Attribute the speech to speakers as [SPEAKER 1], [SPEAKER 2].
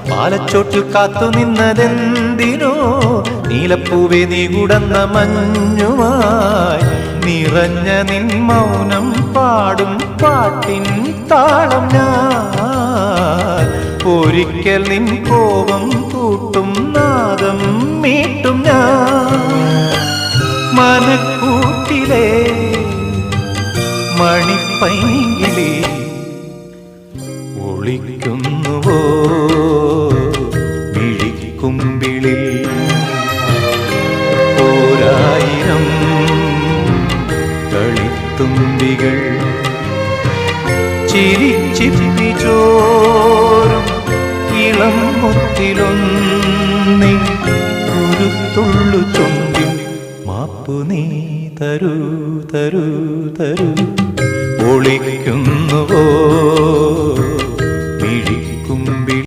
[SPEAKER 1] പാലച്ചോട്ടിൽ കാത്തു നിന്നതെന്തിനോ നീലപ്പൂവേ നീ കുടന്ന മഞ്ഞുമായി നിറഞ്ഞ നിൻ മൗനം പാടും പാട്ടിൻ താളം ഞാൻ ഒരിക്കൽ നിൻ കോപം കൂട്ടും നാദം മീട്ടും ഞാൻ മനക്കൂട്ടിലെ മണിപ്പൈങ്കിളി ഒളിക്കുന്നുവോ മിഴിക്കുമ്പിളിൽ ഓരായിരം കളിത്തുമ്പികൾ ചിരിച്ചിരിച്ചോരും ഇളം മുത്തിലൊന്നി ഒരു തുള്ളു ചൊന്തിൽ മാപ്പു നീ തരൂ തരൂ തരൂ ഒളിക്കുന്നുവോ